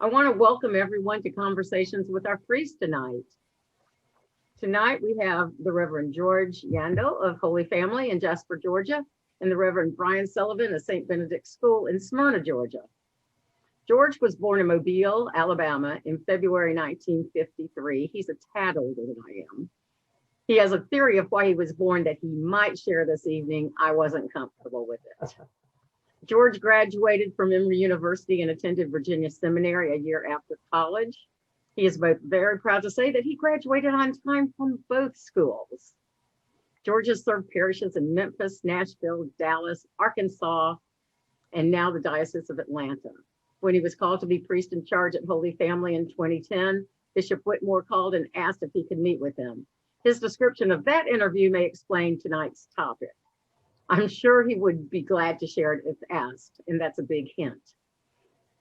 I want to welcome everyone to Conversations with our priest tonight. Tonight we have the Reverend George Yandell of Holy Family in Jasper, Georgia, and the Reverend Bryan Sullivan of St. Benedict School in Smyrna, Georgia. George was born in Mobile, Alabama in February 1953. He's a tad older than I am. He has a theory of why he was born that he might share this evening. I wasn't comfortable with it. George graduated from Emory University and attended Virginia Seminary a year after college. He is both very proud to say that he graduated on time from both schools. George has served parishes in Memphis, Nashville, Dallas, Arkansas, and now the Diocese of Atlanta. When he was called to be priest in charge at Holy Family in 2010, Bishop Whitmore called and asked if he could meet with him. His description of that interview may explain tonight's topic. I'm sure he would be glad to share it if asked, and that's a big hint.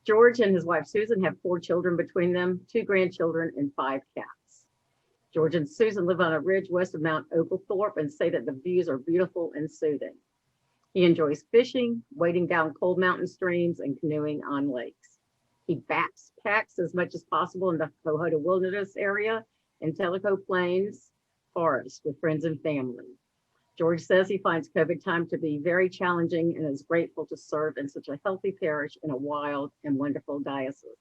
George and his wife Susan have 4 children between them, 2 grandchildren, and 5 cats. George and Susan live on a ridge west of Mount Oglethorpe and say that the views are beautiful and soothing. He enjoys fishing, wading down cold mountain streams, and canoeing on lakes. He backpacks as much as possible in the Cohota Wilderness area and Tellico Plains forest with friends and family. George says he finds COVID time to be very challenging and is grateful to serve in such a healthy parish in a wild and wonderful diocese.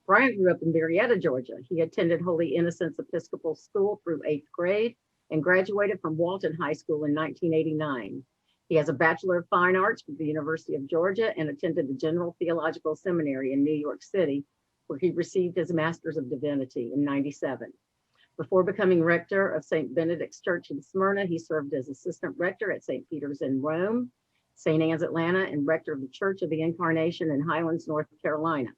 Bryan grew up in Marietta, Georgia. He attended Holy Innocents Episcopal School through 8th grade and graduated from Walton High School in 1989. He has a Bachelor of Fine Arts from the University of Georgia and attended the General Theological Seminary in New York City, where he received his Master's of Divinity in '97. Before becoming rector of St. Benedict's Church in Smyrna, he served as assistant rector at St. Peter's in Rome, St. Anne's Atlanta, and rector of the Church of the Incarnation in Highlands, North Carolina.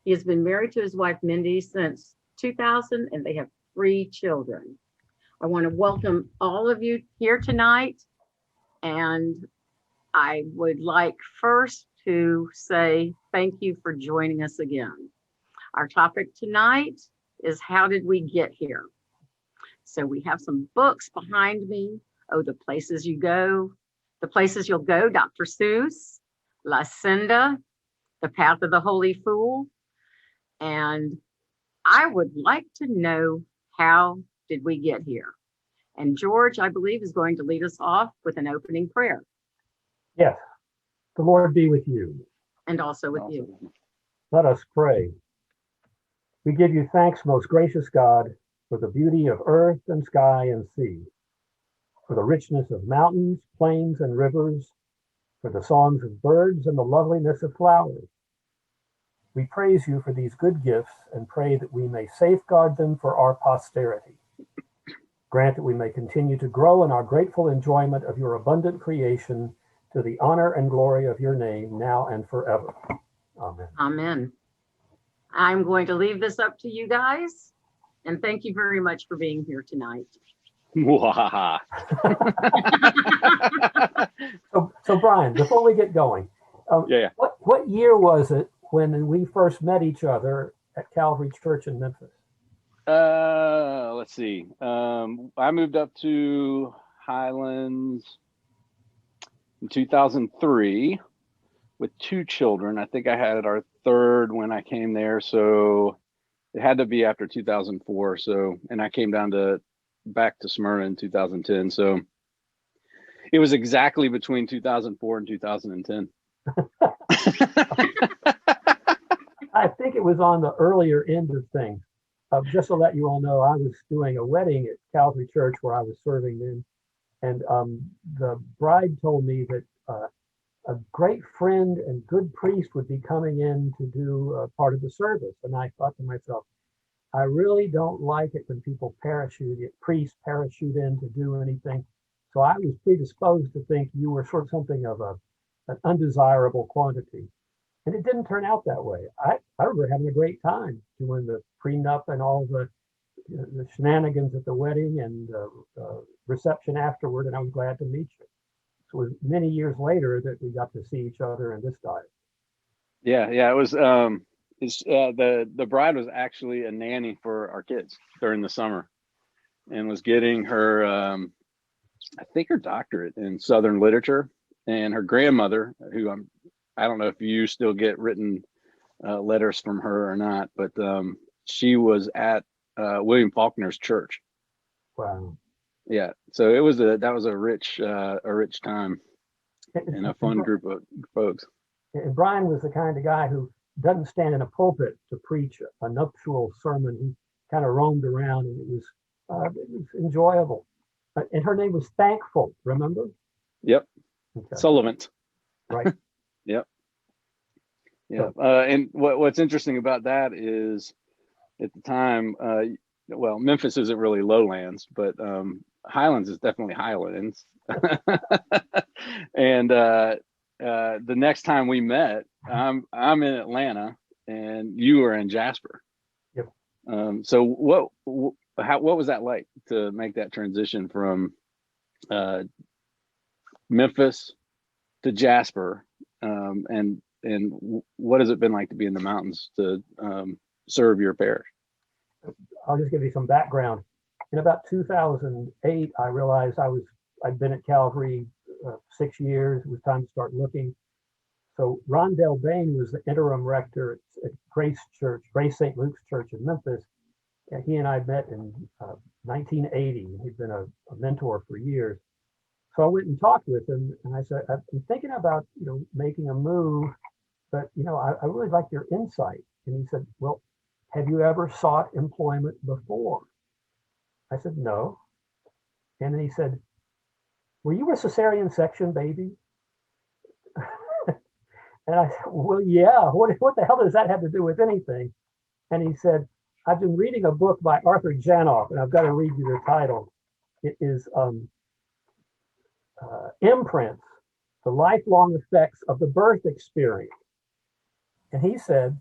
He has been married to his wife, Mindy, since 2000, and they have 3 children. I want to welcome all of you here tonight, and I would like first to say thank you for joining us again. Our topic tonight is how did we get here? So we have some books behind me. Oh, The Places You Go, The Places You'll Go, Dr. Seuss, La Cinda, The Path of the Holy Fool. And I would like to know, how did we get here? And George, I believe, is going to lead us off with an opening prayer. Yes, the Lord be with you. And also with you. Let us pray. We give you thanks, most gracious God, for the beauty of earth and sky and sea, for the richness of mountains, plains, and rivers, for the songs of birds and the loveliness of flowers. We praise you for these good gifts and pray that we may safeguard them for our posterity. Grant that we may continue to grow in our grateful enjoyment of your abundant creation to the honor and glory of your name, now and forever. Amen. Amen. I'm going to leave this up to you guys, and thank you very much for being here tonight. So Bryan, before we get going, what year was it when we first met each other at Calvary Church in Memphis? Let's see. I moved up to Highlands in 2003 with 2 children. I think I had our 3rd when I came there, so it had to be after 2004. So, and I came back to Smyrna in 2010. So it was exactly between 2004 and 2010. I think it was on the earlier end of things. Just to let you all know, I was doing a wedding at Calvary Church where I was serving then, and the bride told me that a great friend and good priest would be coming in to do part of the service. And I thought to myself, I really don't like it when priests parachute in to do anything. So I was predisposed to think you were sort of something of an undesirable quantity. And it didn't turn out that way. I remember having a great time doing the prenup and all the shenanigans at the wedding and reception afterward, and I was glad to meet you. So it was many years later that we got to see each other in this diet. Yeah, it was. The bride was actually a nanny for our kids during the summer, and was getting her, I think, her doctorate in Southern literature. And her grandmother, who I don't know if you still get written letters from her or not, but she was at William Faulkner's church. Wow. Yeah, so that was a rich time and a fun group of folks. And Bryan was the kind of guy who doesn't stand in a pulpit to preach a nuptial sermon. He kind of roamed around, and it was enjoyable. And her name was Thankful, remember? Yep. Okay. Sullivan. Right. Yep. Yeah. And what's interesting about that is at the time, well, Memphis isn't really lowlands, but Highlands is definitely highlands. And the next time we met, I'm in Atlanta and you were in Jasper. Yep. So what was that like to make that transition from Memphis to Jasper, and what has it been like to be in the mountains to serve your parish? I'll just give you some background. In about 2008, I realized I'd been at Calvary 6 years. It was time to start looking. So Rondell Bain was the interim rector at Grace St. Luke's Church in Memphis. And he and I met in 1980. He'd been a mentor for years. So I went and talked with him, and I said, I've been thinking about, making a move, but, I really like your insight. And he said, well, have you ever sought employment before? I said, no. And then he said, were you a cesarean section baby? And I said, well, yeah, what the hell does that have to do with anything? And he said, I've been reading a book by Arthur Janoff, and I've got to read you the title. It is Imprints, the Lifelong Effects of the Birth Experience. And he said,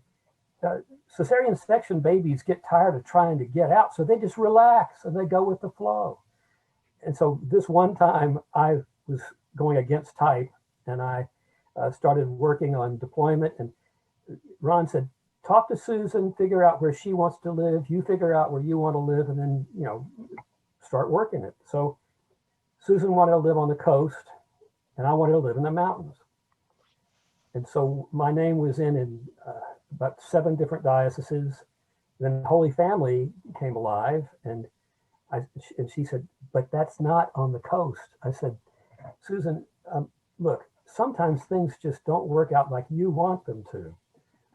cesarean section babies get tired of trying to get out, so they just relax and they go with the flow. And so this one time I was going against type, and I started working on deployment, and Ron said, talk to Susan, figure out where she wants to live, you figure out where you want to live, and then, start working it. So Susan wanted to live on the coast, and I wanted to live in the mountains. And so my name was in about 7 different dioceses. Then Holy Family came alive, and she said, but that's not on the coast. I said, Susan, look, sometimes things just don't work out like you want them to.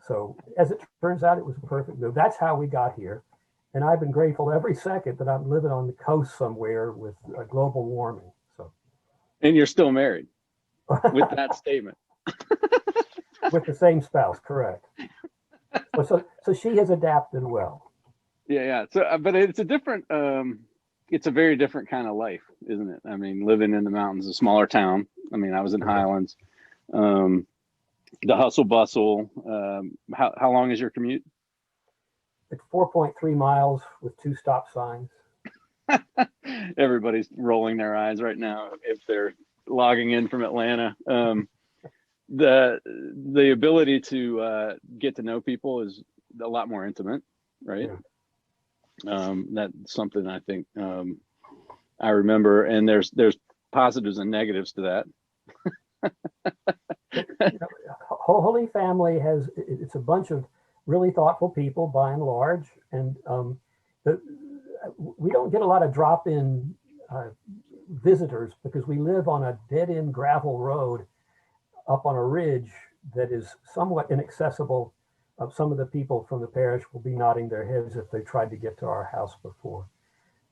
So as it turns out, it was a perfect move. That's how we got here. And I've been grateful every second that I'm living on the coast somewhere with global warming. So. And you're still married with that statement. With the same spouse, correct. So she has adapted well. Yeah. So, but it's a very different kind of life, isn't it? I mean, living in the mountains, a smaller town. I mean, I was in Highlands. The hustle bustle. How long is your commute? It's 4.3 miles with 2 stop signs. Everybody's rolling their eyes right now if they're logging in from Atlanta. The ability to get to know people is a lot more intimate, right? Yeah. That's something I think I remember, and there's positives and negatives to that. Holy Family it's a bunch of really thoughtful people by and large, and we don't get a lot of drop-in visitors because we live on a dead-end gravel road up on a ridge that is somewhat inaccessible. Some of the people from the parish will be nodding their heads if they tried to get to our house before.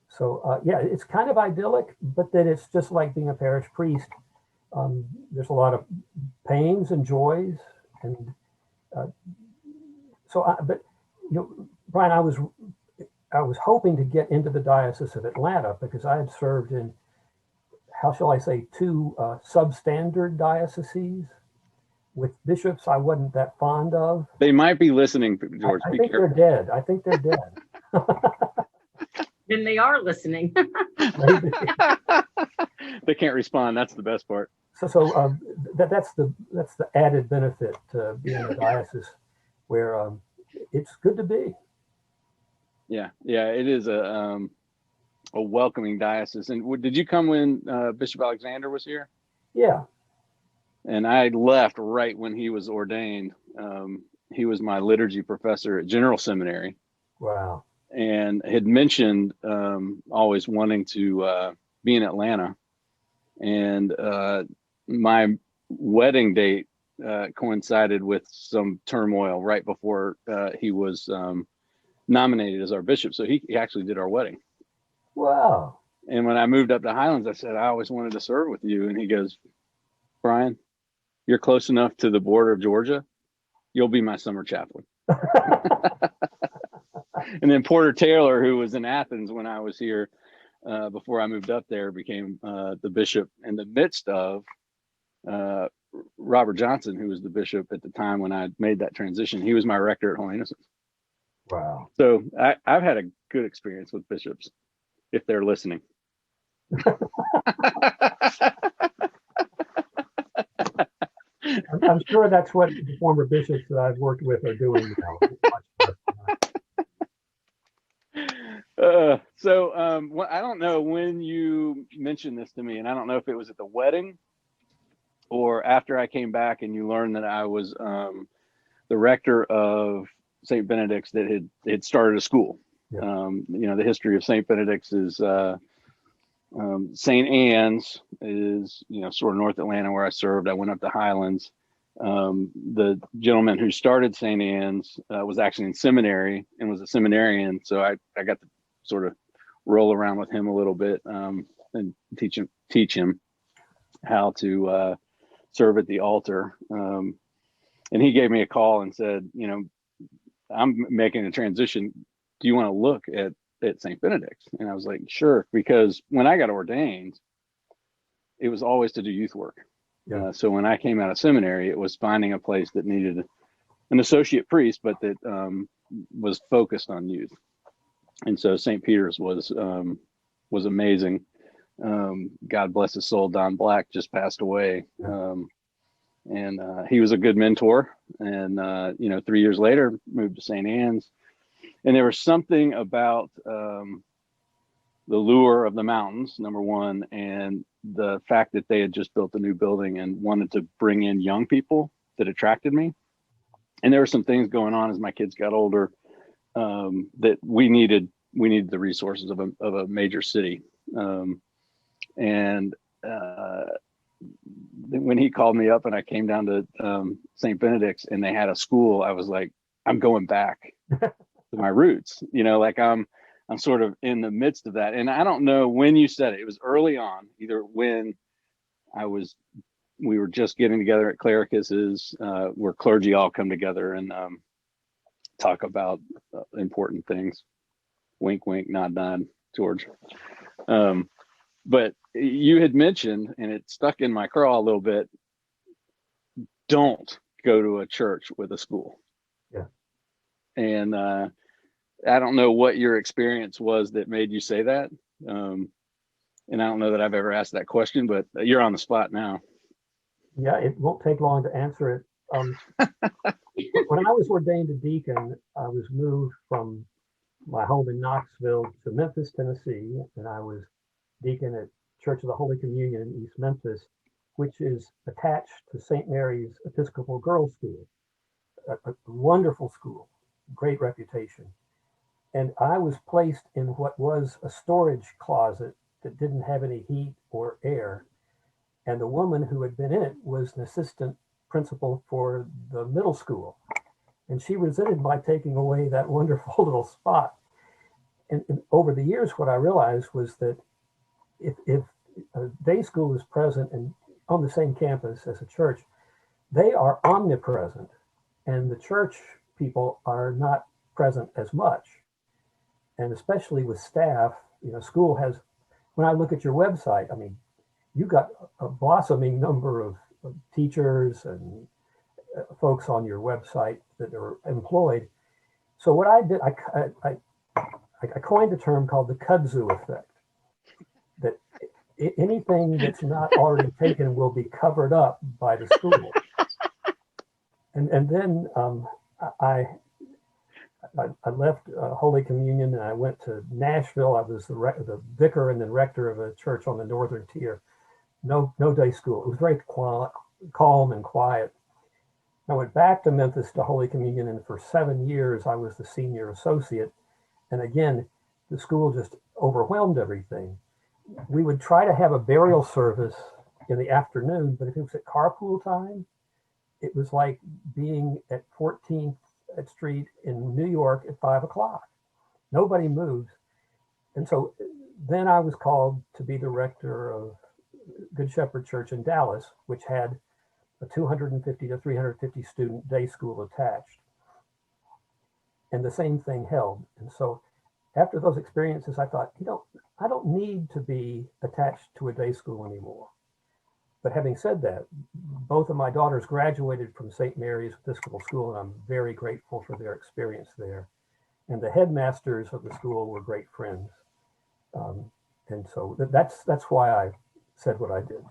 So yeah, it's kind of idyllic, but then it's just like being a parish priest. There's a lot of pains and joys, and but Bryan, I was hoping to get into the Diocese of Atlanta because I had served in, how shall I say, 2 substandard dioceses with bishops I wasn't that fond of. They might be listening, George. I think they're dead. I think they're dead. Then they are listening. They can't respond. That's the best part. So that's the added benefit to being a diocese where it's good to be. Yeah, it is a welcoming diocese. And did you come when Bishop Alexander was here? Yeah. And I left right when he was ordained. he was my liturgy professor at General Seminary, Wow. and had mentioned always wanting to be in Atlanta. And my wedding date coincided with some turmoil right before he was nominated as our bishop. So he actually did our wedding. Wow. And when I moved up to Highlands, I said, I always wanted to serve with you. And he goes, Bryan, you're close enough to the border of Georgia. You'll be my summer chaplain. And then Porter Taylor, who was in Athens when I was here before I moved up there, became the bishop in the midst of Robert Johnson, who was the bishop at the time when I made that transition. He was my rector at Holy Innocents. Wow. So I've had a good experience with bishops, if they're listening. I'm sure that's what the former bishops that I've worked with are doing now. I don't know when you mentioned this to me, and I don't know if it was at the wedding or after I came back and you learned that I was the rector of St. Benedict's that had started a school. Yeah. The history of St. Benedict's is St. Anne's is, sort of North Atlanta where I served. I went up to Highlands. The gentleman who started St. Anne's was actually in seminary and was a seminarian. So I got to sort of roll around with him a little bit and teach him how to serve at the altar. And he gave me a call and said, I'm making a transition. Do you want to look at St. Benedict's? And I was like, sure, because when I got ordained, it was always to do youth work. Yeah. So when I came out of seminary, it was finding a place that needed an associate priest, but that was focused on youth. And so St. Peter's was amazing. God bless his soul. Don Black just passed away. And he was a good mentor. And, 3 years later, moved to St. Anne's. And there was something about the lure of the mountains, number one, and the fact that they had just built a new building and wanted to bring in young people that attracted me. And there were some things going on as my kids got older that we needed the resources of a major city. And when he called me up and I came down to St. Benedict's and they had a school, I was like, I'm going back to my roots, I'm sort of in the midst of that. And I don't know when you said it. It was early on, either when we were just getting together at Clericus's, where clergy all come together and talk about important things. Wink, wink, nod, nod, George. But you had mentioned, and it stuck in my craw a little bit, don't go to a church with a school. Yeah. And I don't know what your experience was that made you say that. And I don't know that I've ever asked that question, but you're on the spot now. Yeah, it won't take long to answer it. When I was ordained a deacon, I was moved from my home in Knoxville to Memphis, Tennessee, and I was deacon at Church of the Holy Communion in East Memphis, which is attached to St. Mary's Episcopal Girls' School, a wonderful school, great reputation. And I was placed in what was a storage closet that didn't have any heat or air. And the woman who had been in it was an assistant principal for the middle school. And she resented my taking away that wonderful little spot. And over the years, what I realized was that if a day school is present and on the same campus as a church, they are omnipresent. And the church people are not present as much. And especially with staff, school has, when I look at your website, you've got a blossoming number of teachers and folks on your website that are employed. So what I did, I coined a term called the kudzu effect, that anything that's not already taken will be covered up by the school. And then I left Holy Communion and I went to Nashville. I was the vicar and then rector of a church on the northern tier. No day school. It was very calm and quiet. I went back to Memphis to Holy Communion, and for 7 years I was the senior associate. And again, the school just overwhelmed everything. We would try to have a burial service in the afternoon, but if it was at carpool time, it was like being at 14th Street in New York at 5 o'clock. Nobody moves. And so then I was called to be director of Good Shepherd Church in Dallas, which had a 250 to 350 student day school attached. And the same thing held. And so after those experiences, I thought, I don't need to be attached to a day school anymore. But having said that, both of my daughters graduated from St. Mary's Episcopal School, and I'm very grateful for their experience there. And the headmasters of the school were great friends. And so that's why I said what I did.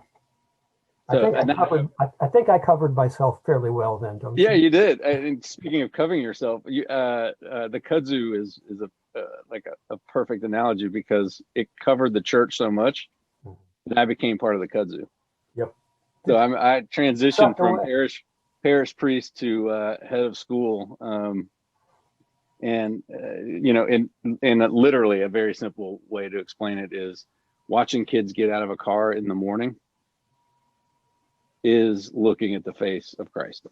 I think I covered myself fairly well then, don't you? Yeah, you did. And speaking of covering yourself, the kudzu is a perfect analogy, because it covered the church so much that I became part of the kudzu. Yep. So I transitioned from parish priest to head of school, and in literally a very simple way to explain it is watching kids get out of a car in the morning is looking at the face of Christ.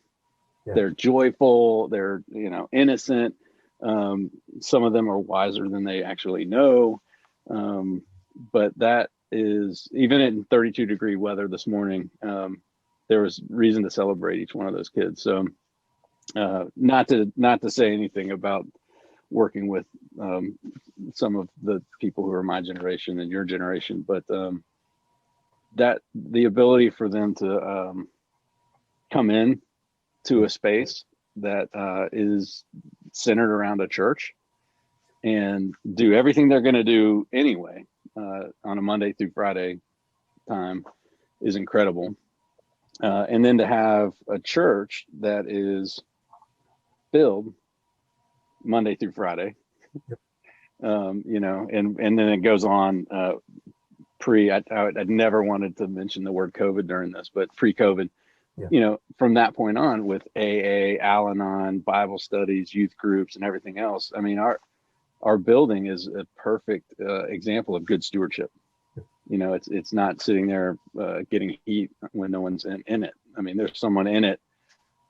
Yeah. They're joyful, they're innocent. Some of them are wiser than they actually know. But that is, even in 32-degree weather this morning, there was reason to celebrate each one of those kids. So not to say anything about working with some of the people who are my generation and your generation, but that the ability for them to come in to a space that is centered around a church and do everything they're going to do anyway on a Monday through Friday time is incredible. And then to have a church that is filled Monday through Friday, and then it goes on. I'd never wanted to mention the word COVID during this, but pre-COVID, from that point on with AA, Al-Anon, Bible studies, youth groups, and everything else. I mean, our building is a perfect example of good stewardship. It's not sitting there getting heat when no one's in it. I mean, there's someone in it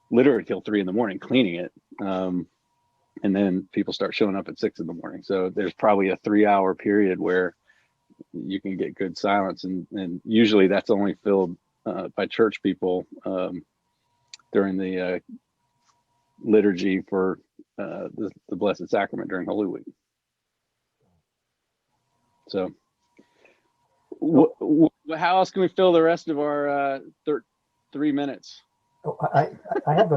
literally till 3 a.m. cleaning it. And then people start showing up at 6 a.m. So there's probably a 3-hour period where you can get good silence. And usually that's only filled by church people during the liturgy for the Blessed Sacrament during Holy Week. So how else can we fill the rest of our 3 minutes? Oh, I have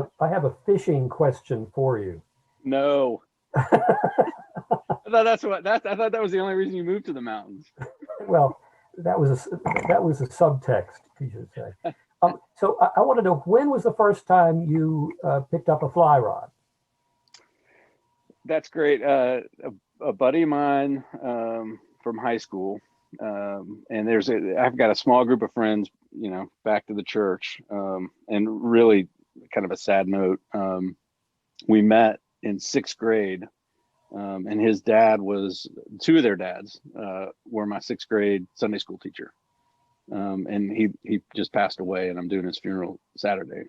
a fishing question for you. No. I thought that was the only reason you moved to the mountains. Well, that was a subtext, you should say. So I want to know, when was the first time you picked up a fly rod? That's great. A buddy of mine from high school, and I've got a small group of friends, back to the church, and really kind of a sad note. We met in 6th grade, and his dad two of their dads were my 6th grade Sunday school teacher. And he just passed away, and I'm doing his funeral Saturday,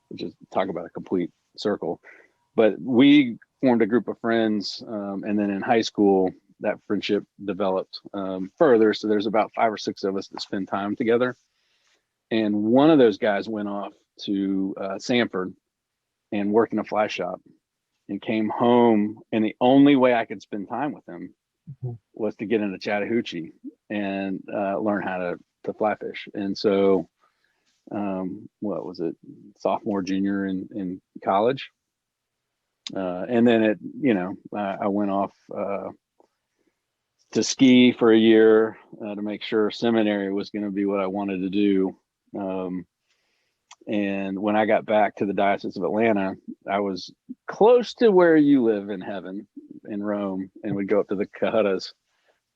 which is, talk about a complete circle. But we formed a group of friends, and then in high school, that friendship developed further. So there's about 5 or 6 of us that spend time together. And one of those guys went off to Sanford and worked in a fly shop and came home. And the only way I could spend time with him was to get into Chattahoochee and learn how to fly fish. And so, what was it? Sophomore, junior in college. And then I went off to ski for a year to make sure seminary was going to be what I wanted to do. And when I got back to the Diocese of Atlanta, I was close to where you live in heaven in Rome, and would go up to the Cahutas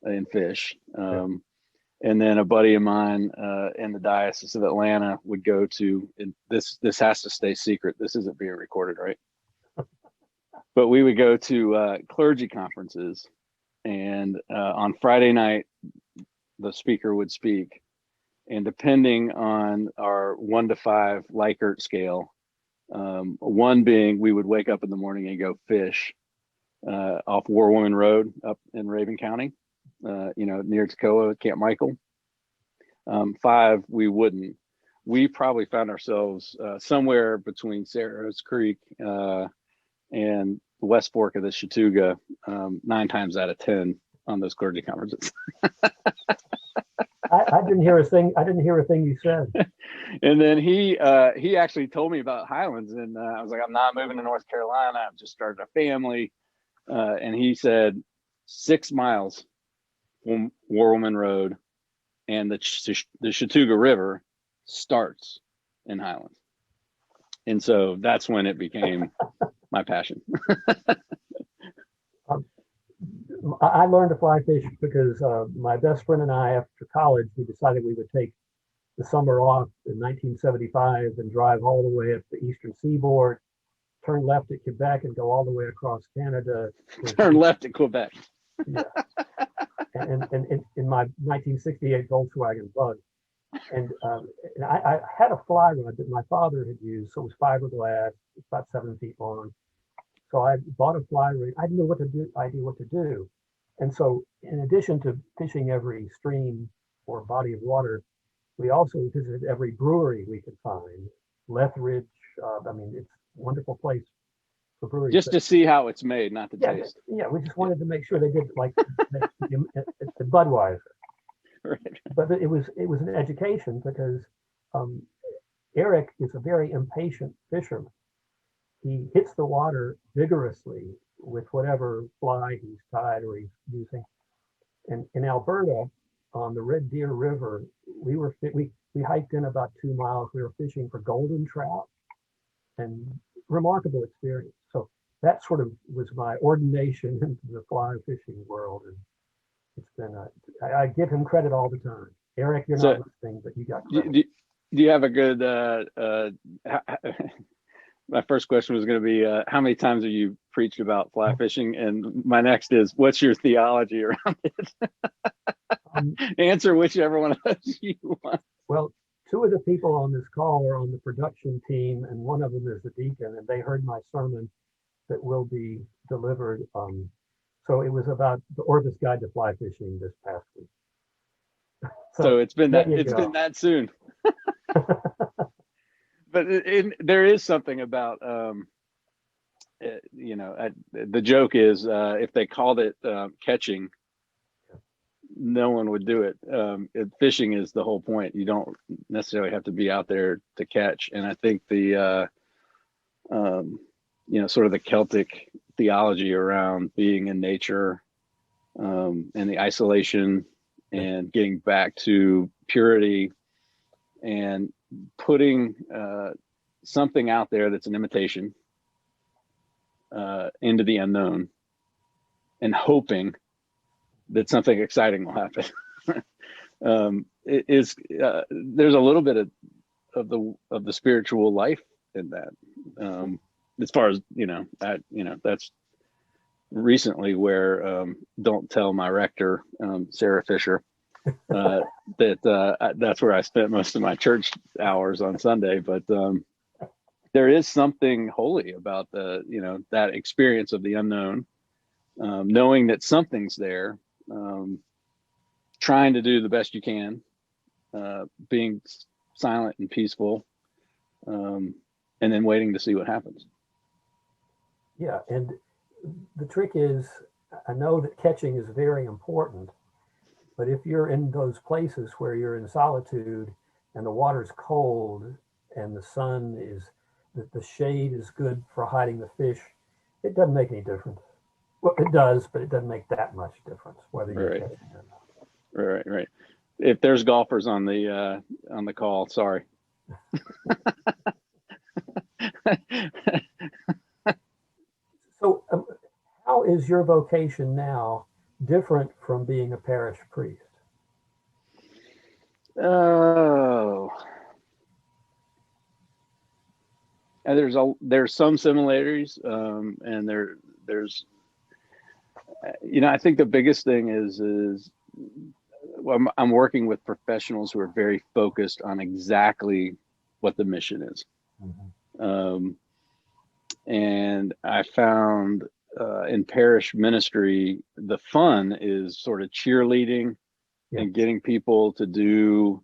and fish. And And then a buddy of mine in the Diocese of Atlanta would go to, and this has to stay secret. This isn't being recorded, right? But we would go to clergy conferences, and on Friday night, the speaker would speak. And depending on our 1 to 5 Likert scale, 1 being we would wake up in the morning and go fish off War Woman Road up in Raven County, near Toccoa, Camp Michael. 5, we wouldn't. We probably found ourselves somewhere between Sarah's Creek and the West Fork of the Chattooga 9 times out of 10 on those clergy conferences. I didn't hear a thing. I didn't hear a thing you said. And then he actually told me about Highlands, and I was like, I'm not moving to North Carolina. I've just started a family. And he said 6 miles from War Woman Road, and the Chattooga River starts in Highlands. And so that's when it became my passion. I learned to fly fish because my best friend and I, after college, we decided we would take the summer off in 1975 and drive all the way up the eastern seaboard, turn left at Quebec, and go all the way across Canada. Turn left at Quebec. Yeah. And in my 1968 Volkswagen Bug. And I had a fly rod that my father had used, so it was fiberglass, about 7 feet long. So I bought a fly rod. I didn't know what to do. And so in addition to fishing every stream or body of water, we also visited every brewery we could find. Lethbridge, it's a wonderful place for breweries. Just to see how it's made, not to taste. Yeah, we just wanted to make sure they did like the Budweiser. Right. But it was an education because Eric is a very impatient fisherman. He hits the water vigorously with whatever fly he's tied or he's using. And in Alberta, on the Red Deer River, we hiked in about 2 miles. We were fishing for golden trout, and remarkable experience. So that sort of was my ordination into the fly fishing world, and it's been I give him credit all the time. Eric, you're not listening, but you got credit. Do you have a good my first question was going to be how many times have you preached about fly fishing, and my next is what's your theology around it? Answer whichever one of those you want. Well, 2 of the people on this call are on the production team, and one of them is a deacon, and they heard my sermon that will be delivered. So it was about the Orvis Guide to Fly Fishing this past week. So it's been been that soon. But there is something about the joke is if they called it catching, no one would do it. Fishing is the whole point. You don't necessarily have to be out there to catch. And I think the sort of the Celtic theology around being in nature and the isolation and getting back to purity and putting something out there that's an imitation into the unknown and hoping that something exciting will happen. There's a little bit of the spiritual life in that. As far as that's recently where don't tell my rector, Sarah Fisher, that's where I spent most of my church hours on Sunday. But there is something holy about that experience of the unknown, knowing that something's there, trying to do the best you can, being silent and peaceful, and then waiting to see what happens. Yeah, and the trick is, I know that catching is very important, but if you're in those places where you're in solitude and the water's cold and the sun is, the shade is good for hiding the fish, it doesn't make any difference. Well, it does, but it doesn't make that much difference whether you're catching or not. Right. If there's golfers on the call, sorry. So how is your vocation now different from being a parish priest? Oh, and there's some similarities, and there's I think the biggest thing is well, I'm working with professionals who are very focused on exactly what the mission is. And I found in parish ministry, the fun is sort of cheerleading and getting people to do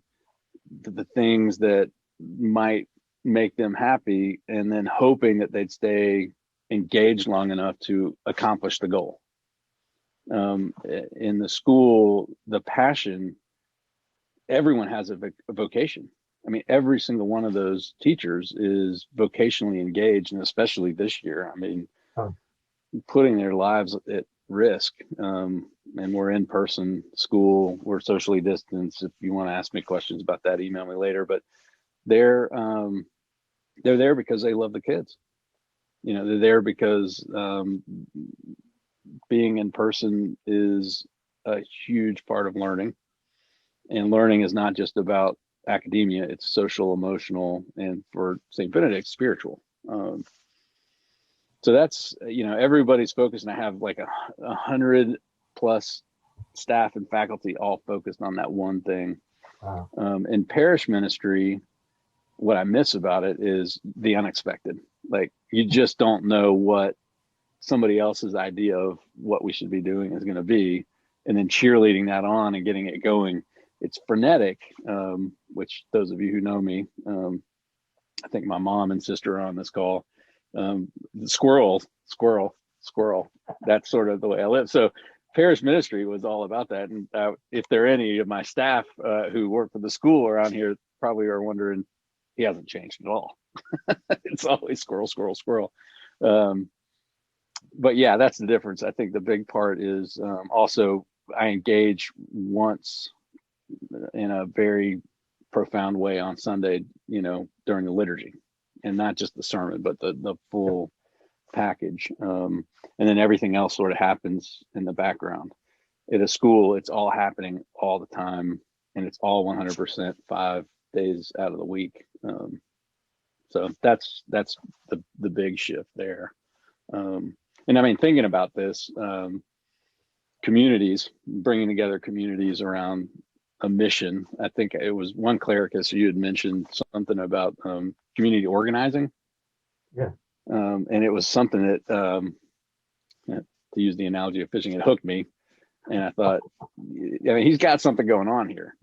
the things that might make them happy, and then hoping that they'd stay engaged long enough to accomplish the goal. In the school, the passion, everyone has a vocation. I mean, every single one of those teachers is vocationally engaged, and especially this year, I mean, putting their lives at risk. And we're in person school, we're socially distanced. If you want to ask me questions about that, email me later. But they're there because they love the kids. They're there because being in person is a huge part of learning, and learning is not just about academia, it's social, emotional, and for St. Benedict, spiritual. So that's, everybody's focused, and I have like 100 plus staff and faculty all focused on that one thing. Wow. In parish ministry, what I miss about it is the unexpected. Like, you just don't know what somebody else's idea of what we should be doing is going to be, and then cheerleading that on and getting it going. It's frenetic, which those of you who know me, I think my mom and sister are on this call. Squirrel. That's sort of the way I live. So parish ministry was all about that. And if there are any of my staff who work for the school around here, probably are wondering, he hasn't changed at all. It's always squirrel. But yeah, that's the difference. I think the big part is also I engage once in a very profound way on Sunday, during the liturgy, and not just the sermon, but the full package. And then everything else sort of happens in the background. At a school, it's all happening all the time, and it's all 100% 5 days out of the week. So that's the big shift there. And I mean, thinking about this, communities, bringing together communities around a mission. I think it was one clericus, you had mentioned something about community organizing. Yeah. And it was something that, to use the analogy of fishing, it hooked me. And I thought, he's got something going on here.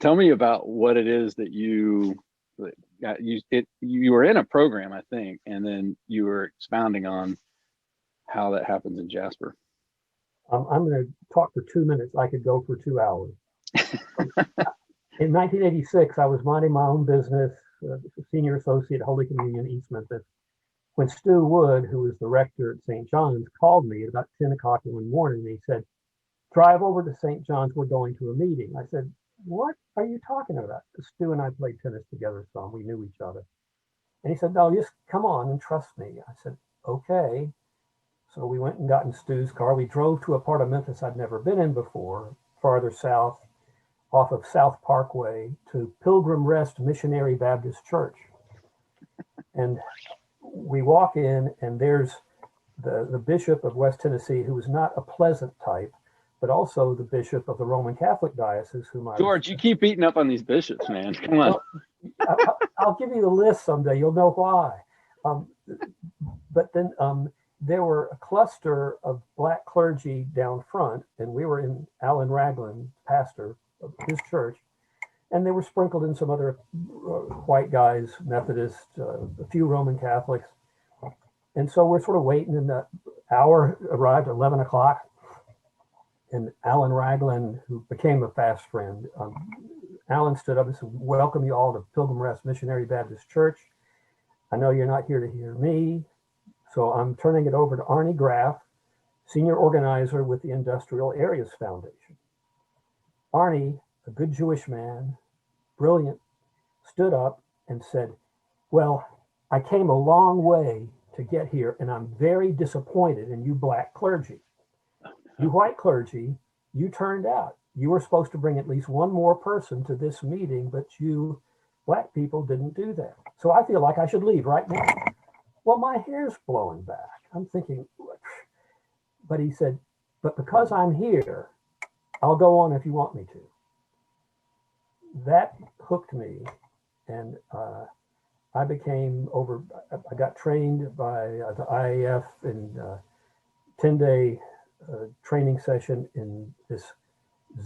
Tell me about what it is that you were in a program, I think, and then you were expounding on how that happens in Jasper. I'm going to talk for 2 minutes. I could go for 2 hours. In 1986, I was minding my own business, senior associate, Holy Communion, East Memphis, when Stu Wood, who was the rector at St. John's, called me at about 10 o'clock one morning. And he said, "Drive over to St. John's, we're going to a meeting." I said, "What are you talking about?" Stu and I played tennis together some, we knew each other. And he said, "No, just come on and trust me." I said, "Okay." So we went and got in Stu's car. We drove to a part of Memphis I'd never been in before, farther south, off of South Parkway, to Pilgrim Rest Missionary Baptist Church. And we walk in, and there's the Bishop of West Tennessee, who was not a pleasant type, but also the Bishop of the Roman Catholic Diocese, George, you keep beating up on these bishops, man. Come on. Well, I'll give you the list someday. You'll know why. But then there were a cluster of Black clergy down front, and we were in Alan Ragland, pastor of his church, and they were sprinkled in some other white guys, Methodists, a few Roman Catholics. And so we're sort of waiting, and the hour arrived at 11 o'clock, and Alan Ragland, who became a fast friend, Alan stood up and said, "Welcome you all to Pilgrim Rest Missionary Baptist Church. I know you're not here to hear me, so I'm turning it over to Arnie Graff, senior organizer with the Industrial Areas Foundation." Arnie, a good Jewish man, brilliant, stood up and said, "Well, I came a long way to get here, and I'm very disappointed in you Black clergy. You white clergy, you turned out. You were supposed to bring at least one more person to this meeting, but you Black people didn't do that. So I feel like I should leave right now. Well, my hair's blowing back. I'm thinking, but he said, but because I'm here, I'll go on if you want me to. That hooked me, and I got trained by the IAF in a 10-day training session in this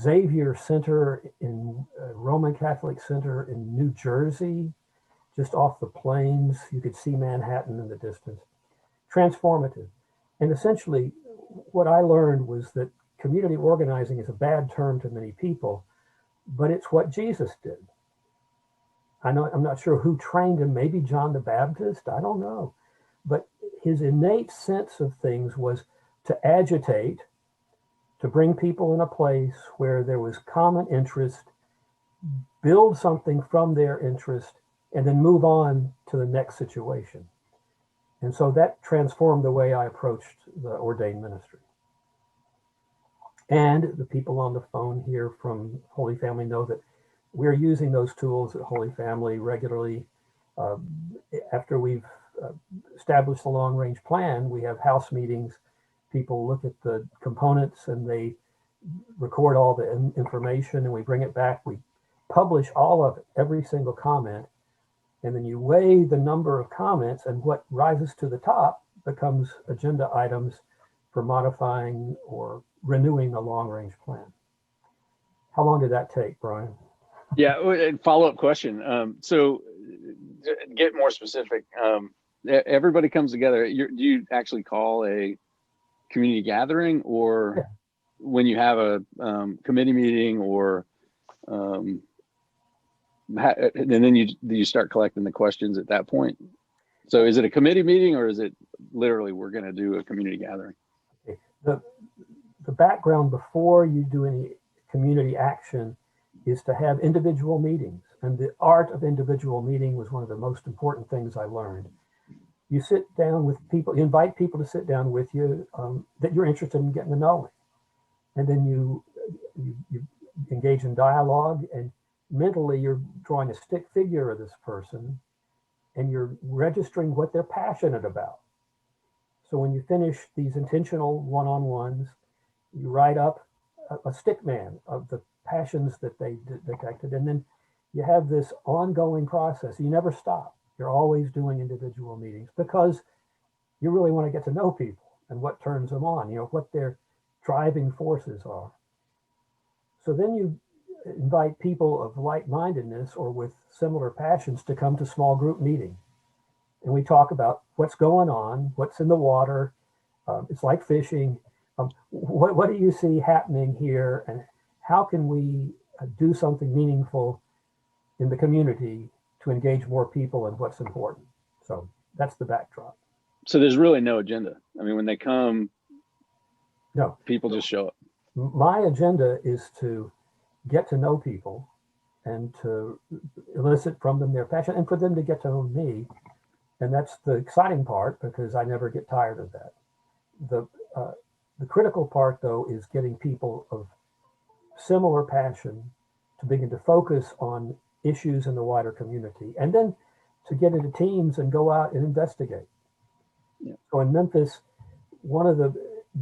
Xavier Center in Roman Catholic Center in New Jersey, just off the plains. You could see Manhattan in the distance. Transformative. And essentially, what I learned was that community organizing is a bad term to many people, but it's what Jesus did. I'm not sure who trained him, maybe John the Baptist, I don't know. But his innate sense of things was to agitate, to bring people in a place where there was common interest, build something from their interest, and then move on to the next situation. And so that transformed the way I approached the ordained ministry. And the people on the phone here from Holy Family know that we're using those tools at Holy Family regularly. After we've established the long-range plan, we have house meetings. People look at the components and they record all the information, and we bring it back. We publish all of it, every single comment. And then you weigh the number of comments, and what rises to the top becomes agenda items for modifying or renewing the long-range plan. How long did that take, Bryan? Yeah, follow-up question. So get more specific. Everybody comes together. Do you actually call a community gathering, or when you have a committee meeting, or and then you start collecting the questions at that point? So is it a committee meeting, or is it literally we're going to do a community gathering? The background before you do any community action is to have individual meetings. And the art of individual meeting was one of the most important things I learned. You sit down with people, you invite people to sit down with you that you're interested in getting to know. And then you engage in dialogue, and mentally you're drawing a stick figure of this person, and you're registering what they're passionate about. So when you finish these intentional one-on-ones, you write up a stick man of the passions that they detected. And then you have this ongoing process. You never stop. You're always doing individual meetings because you really want to get to know people and what turns them on, what their driving forces are. So then you invite people of like-mindedness or with similar passions to come to small group meetings. And we talk about what's going on, what's in the water. It's like fishing. What do you see happening here, and how can we do something meaningful in the community to engage more people in what's important? So that's the backdrop. So there's really no agenda. I mean, when they come, no, people just show up. My agenda is to get to know people and to elicit from them their passion, and for them to get to know me. And that's the exciting part, because I never get tired of that. The critical part, though, is getting people of similar passion to begin to focus on issues in the wider community, and then to get into teams and go out and investigate. Yeah. So in Memphis, one of the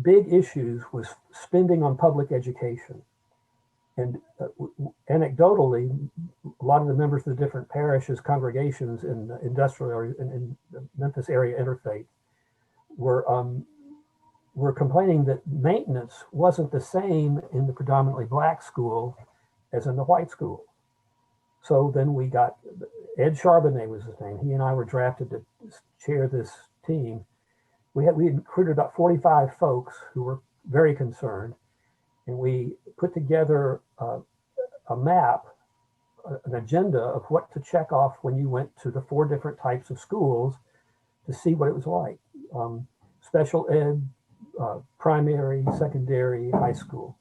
big issues was spending on public education. And anecdotally, a lot of the members of the different parishes, congregations in the industrial area, in the Memphis area interfaith, were complaining that maintenance wasn't the same in the predominantly Black school as in the white school. So then we got, Ed Charbonnet was his name. He and I were drafted to chair this team. We recruited about 45 folks who were very concerned. And we put together a map, an agenda of what to check off when you went to the 4 different types of schools to see what it was like. Special ed, primary, secondary, high school.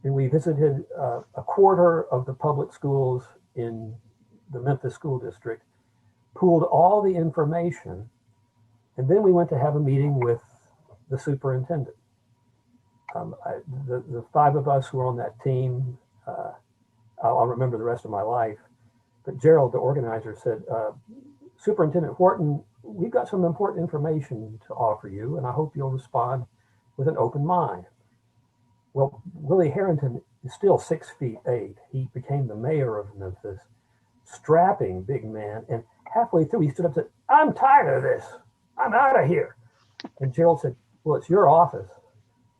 And we visited a quarter of the public schools in the Memphis School District, pooled all the information, and then we went to have a meeting with the superintendent. The five of us who were on that team, I'll remember the rest of my life. But Gerald, the organizer, said, Superintendent Horton, we've got some important information to offer you, and I hope you'll respond with an open mind. Well, Willie Harrington is still 6'8". He became the mayor of Memphis, strapping big man. And halfway through, he stood up and said, I'm tired of this. I'm out of here. And Gerald said, well, it's your office.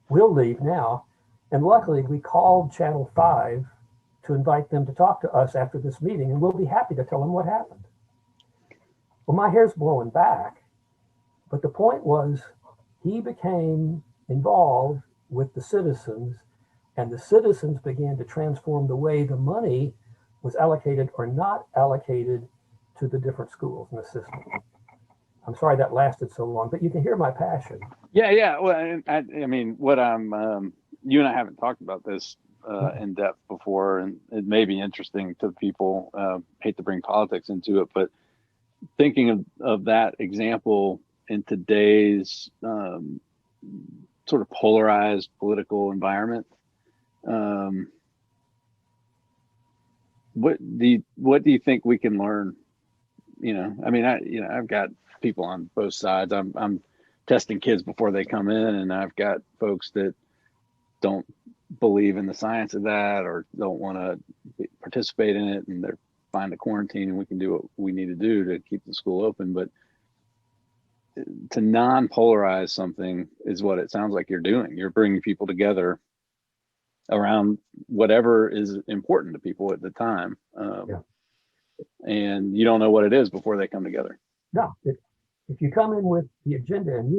We'll leave now. And luckily, we called Channel 5 to invite them to talk to us after this meeting, and we'll be happy to tell them what happened. Well, my hair's blowing back, but the point was he became involved with the citizens, and the citizens began to transform the way the money was allocated or not allocated to the different schools in the system. I'm sorry that lasted so long, but you can hear my passion. Yeah. Well, I mean, what you and I haven't talked about this in depth before, and it may be interesting to people. Hate to bring politics into it, but thinking of that example in today's sort of polarized political environment, what do you think we can learn? I mean, I've got people on both sides. I'm testing kids before they come in, and I've got folks that don't believe in the science of that or don't want to participate in it, and they're fine to quarantine, and we can do what we need to do to keep the school open. But to non-polarize something is what it sounds like you're doing. You're bringing people together around whatever is important to people at the time. And you don't know what it is before they come together. No, if you come in with the agenda and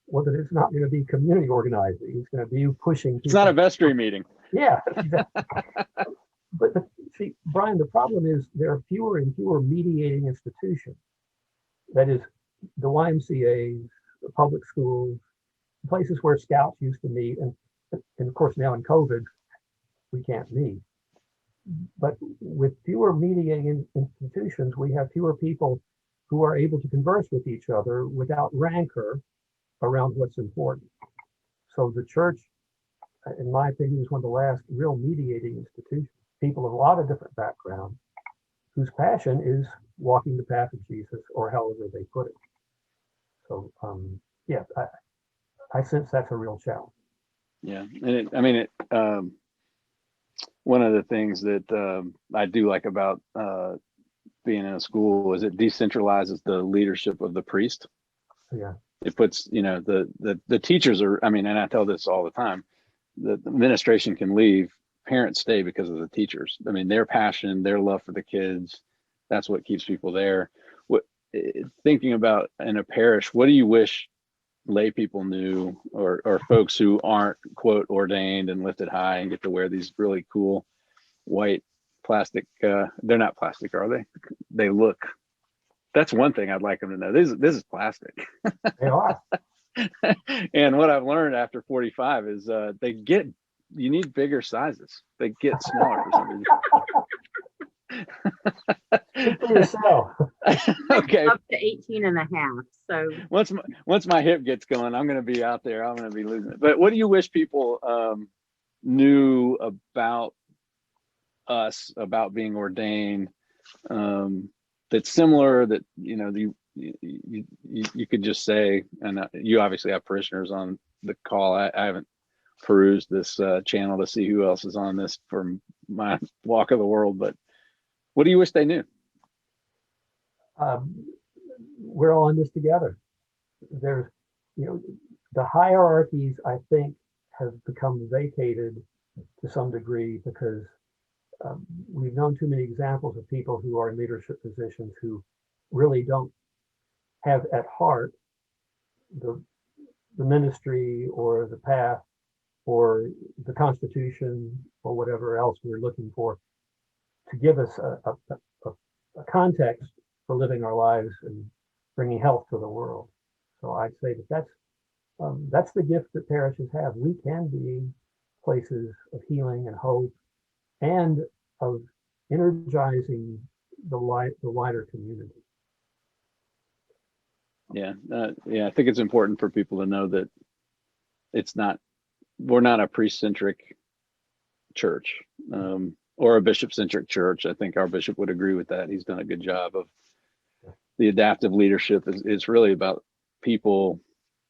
whether it's not going to be community organizing, it's going to be you pushing people. It's not a vestry meeting. Yeah. Exactly. But see, Brian, the problem is there are fewer and fewer mediating institutions. That is, the YMCAs, the public schools, places where scouts used to meet, and of course now in COVID, we can't meet. But with fewer mediating institutions, we have fewer people who are able to converse with each other without rancor around what's important. So the church, in my opinion, is one of the last real mediating institutions. People of a lot of different backgrounds whose passion is walking the path of Jesus, or however they put it. So, I sense that's a real challenge. Yeah, and one of the things that I do like about being in a school is it decentralizes the leadership of the priest. Yeah, it puts the teachers are. And I tell this all the time. The administration can leave, parents stay because of the teachers. Their passion, their love for the kids, that's what keeps people there. Thinking about in a parish, what do you wish lay people knew, or folks who aren't, quote, ordained and lifted high and get to wear these really cool white plastic, they're not plastic, are they? They look, that's one thing I'd like them to know. This is plastic. They are. And what I've learned after 45 is you need bigger sizes. They get smaller for some reason. Speak for yourself. Okay. Up to 18 and a half. So once my hip gets going, I'm going to be out there. I'm going to be losing it. But what do you wish people knew about us, about being ordained, that's similar, that you could just say? And you obviously have parishioners on the call. I haven't perused this channel to see who else is on this from my walk of the world, but what do you wish they knew? We're all in this together. There's, the hierarchies, I think, have become vacated to some degree because we've known too many examples of people who are in leadership positions who really don't have at heart the ministry or the path or the Constitution or whatever else we're looking for to give us a context for living our lives and bringing health to the world. So I'd say that's the gift that parishes have. We can be places of healing and hope and of energizing the wider community. Yeah, I think it's important for people to know that it's not we're not a priest-centric church, or a bishop-centric church. I think our bishop would agree with that. He's done a good job of the adaptive leadership. Is really about people,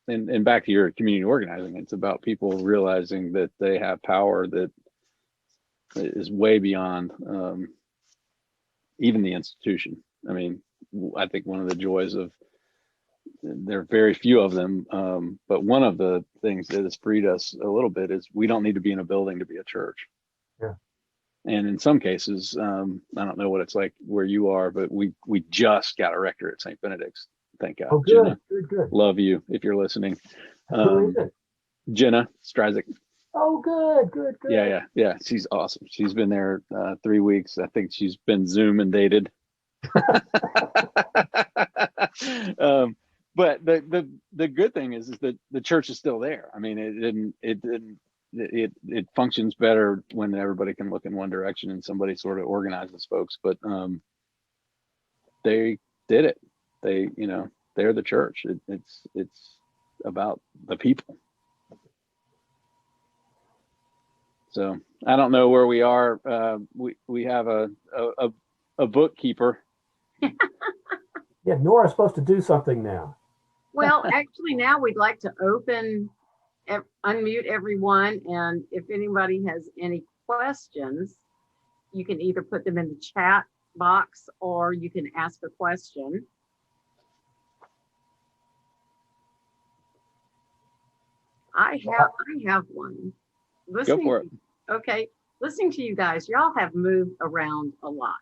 and back to your community organizing, it's about people realizing that they have power that is way beyond even the institution. I mean, I think one of the joys of, there are very few of them, but one of the things that has freed us a little bit is we don't need to be in a building to be a church. Yeah. And in some cases, I don't know what it's like where you are, but we just got a rector at St. Benedict's. Thank God. Oh, good, Jenna, good. love you if you're listening. Who is it? Jenna Stryzik. Oh, good. Yeah. She's awesome. She's been there 3 weeks. I think she's been Zoom and dated. But the good thing is that the church is still there. I mean, it functions better when everybody can look in one direction and somebody sort of organizes folks. But they did it. They're the church. It's about the people. So I don't know where we are. We have a bookkeeper. Yeah, Nora's supposed to do something now. Well, actually, now we'd like to unmute everyone. And if anybody has any questions, you can either put them in the chat box or you can ask a question. I have one. Go for it. Okay. Listening to you guys, y'all have moved around a lot.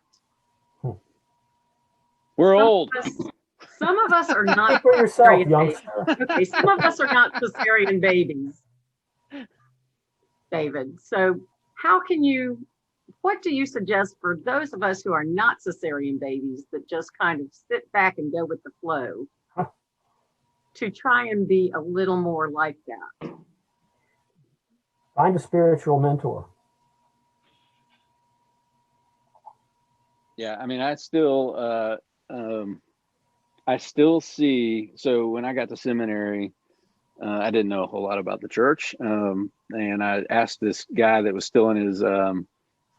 We're old. Some of us are not. Speak for yourself, cesarean youngster. babies. Okay, some of us are not cesarean babies, David. So what do you suggest for those of us who are not cesarean babies that just kind of sit back and go with the flow to try and be a little more like that? Find a spiritual mentor. Yeah, I mean, I still see, so when I got to seminary, I didn't know a whole lot about the church. And I asked this guy that was still in his,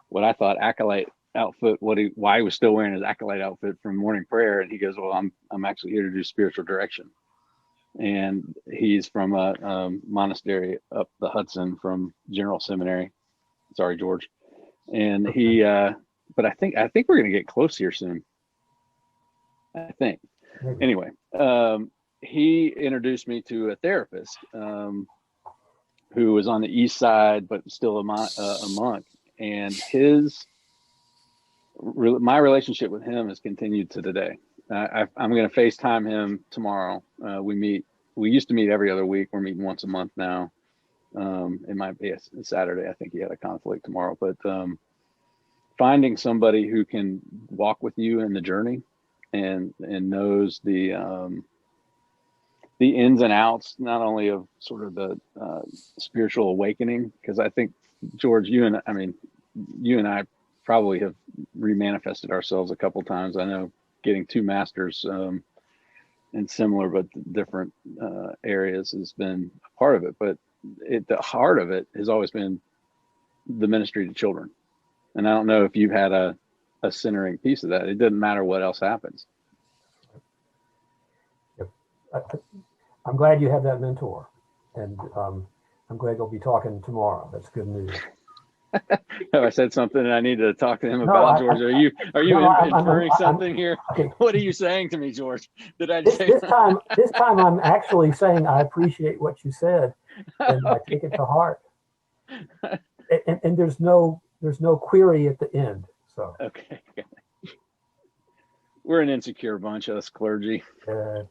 what I thought acolyte outfit, why he was still wearing his acolyte outfit from morning prayer. And he goes, well, I'm actually here to do spiritual direction. And he's from a monastery up the Hudson from General Seminary. Sorry, George. And he, but I think we're going to get close here soon. I think. Anyway, he introduced me to a therapist who was on the east side, but still a monk. And my relationship with him has continued to today. I'm going to FaceTime him tomorrow. We used to meet every other week. We're meeting once a month now. It might be a Saturday. I think he had a conflict tomorrow, but finding somebody who can walk with you in the journey and knows the ins and outs, not only of sort of the spiritual awakening, because I think, George, you and I probably have remanifested ourselves a couple times. I know getting 2 masters in similar but different areas has been a part of it, but the heart of it has always been the ministry to children. And I don't know if you've had a centering piece of that. It doesn't matter what else happens. Yep. I'm glad you have that mentor, and I'm glad you'll be talking tomorrow. That's good news. Have I said something I need to talk to him about, George? Are you inferring something here? Okay. What are you saying to me, George? Did I say this time I'm actually saying I appreciate what you said, and I take it to heart. And there's no query at the end. So okay. We're an insecure bunch, us clergy. Can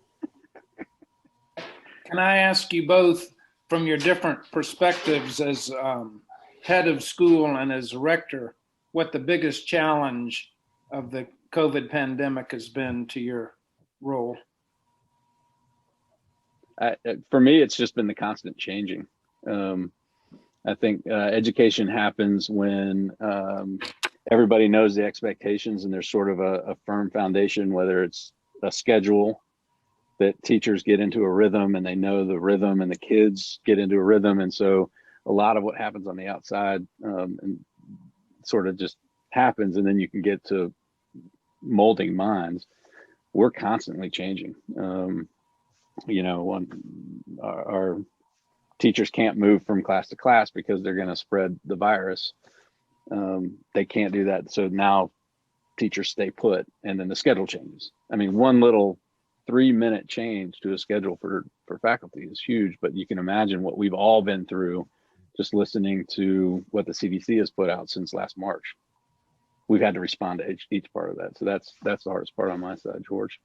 I ask you both, from your different perspectives as head of school and as rector, what the biggest challenge of the COVID pandemic has been to your role? For me, it's just been the constant changing. I think education happens when everybody knows the expectations and there's sort of a firm foundation, whether it's a schedule that teachers get into a rhythm and they know the rhythm and the kids get into a rhythm. And so a lot of what happens on the outside and sort of just happens, and then you can get to molding minds. We're constantly changing. Our teachers can't move from class to class because they're going to spread the virus. They can't do that. So now teachers stay put, and then the schedule changes. I mean, one little 3-minute change to a schedule for faculty is huge, but you can imagine what we've all been through just listening to what the CDC has put out since last March. We've had to respond to each part of that. So that's the hardest part on my side, George.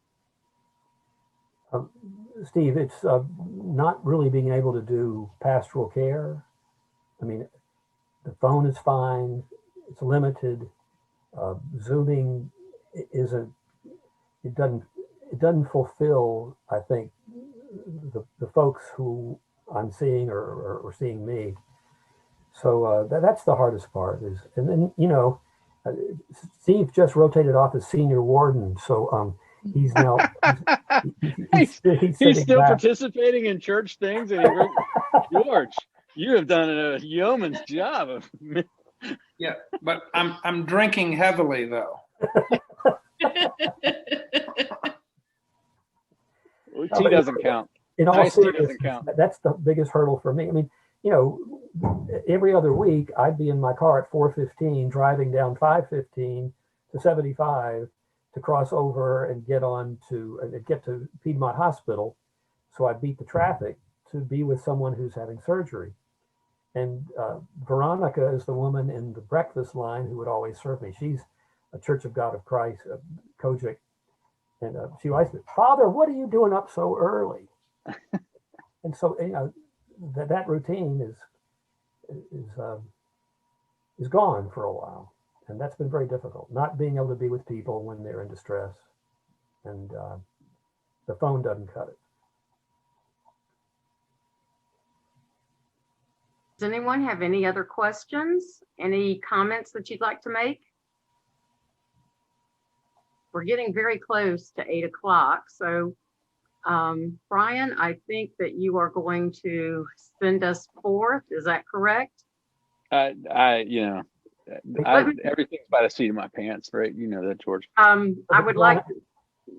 Steve, it's not really being able to do pastoral care. I mean, the phone is fine. It's limited. Zooming isn't. It doesn't fulfill, I think, the folks who I'm seeing or seeing me. So that's the hardest part. And then Steve just rotated off as senior warden, so he's now he's still back. participating in church things. And George, you have done a yeoman's job of. Yeah, but I'm drinking heavily though. Tea doesn't count. In all Nice tea seriousness, doesn't count. That's the biggest hurdle for me. I mean, every other week I'd be in my car at 4:15, driving down 5:15 to 75 to cross over and get to Piedmont Hospital. So I beat the traffic to be with someone who's having surgery. And Veronica is the woman in the breakfast line who would always serve me. She's a Church of God of Christ, Kojic. And she always said, "Father, what are you doing up so early?" And so, that routine is gone for a while. And that's been very difficult, not being able to be with people when they're in distress. And the phone doesn't cut it. Does anyone have any other questions? Any comments that you'd like to make? We're getting very close to 8 o'clock. So, Bryan, I think that you are going to send us forth. Is that correct? Everything's by the seat of my pants, right? You know that, George. I would like.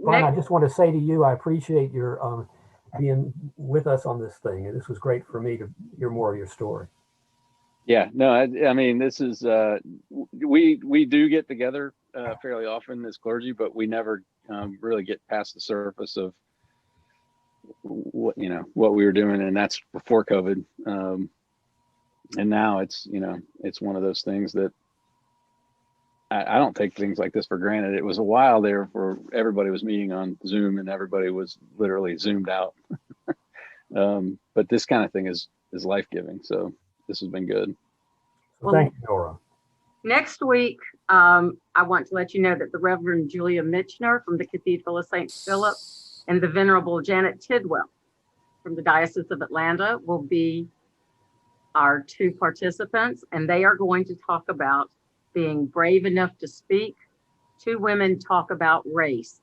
Bryan, I just want to say to you, I appreciate your being with us on this thing. And this was great for me to hear more of your story. Yeah, no, I mean, this is, we do get together fairly often as clergy, but we never really get past the surface of what we were doing. And that's before COVID. And now it's one of those things that I don't take things like this for granted. It was a while there where everybody was meeting on Zoom and everybody was literally zoomed out. But this kind of thing is life-giving. So this has been good. Well, thank you, Nora. Next week, I want to let you know that the Reverend Julia Mitchner from the Cathedral of St. Philip and the Venerable Janet Tidwell from the Diocese of Atlanta will be our 2 participants, and they are going to talk about being brave enough to speak. 2 women talk about race.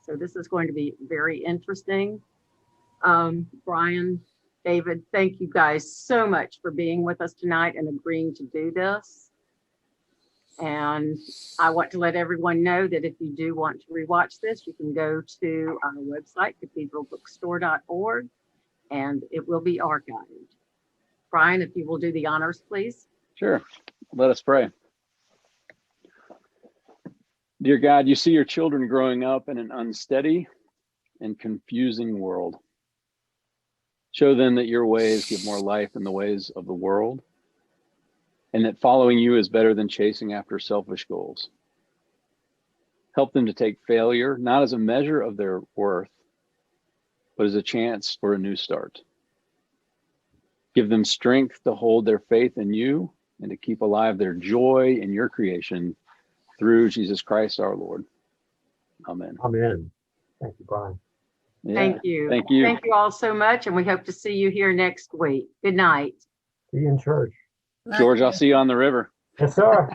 So this is going to be very interesting. Bryan, David, thank you guys so much for being with us tonight and agreeing to do this. And I want to let everyone know that if you do want to rewatch this, you can go to our website, cathedralbookstore.org, and it will be archived. Bryan, if you will do the honors, please. Sure. Let us pray. Dear God, you see your children growing up in an unsteady and confusing world. Show them that your ways give more life than the ways of the world, and that following you is better than chasing after selfish goals. Help them to take failure not as a measure of their worth, but as a chance for a new start. Give them strength to hold their faith in you and to keep alive their joy in your creation through Jesus Christ our Lord. Amen. Amen. Thank you, Bryan. Yeah, Thank you. Thank you. Thank you all so much, and we hope to see you here next week. Good night. See you in church. George, I'll see you on the river. Yes, sir.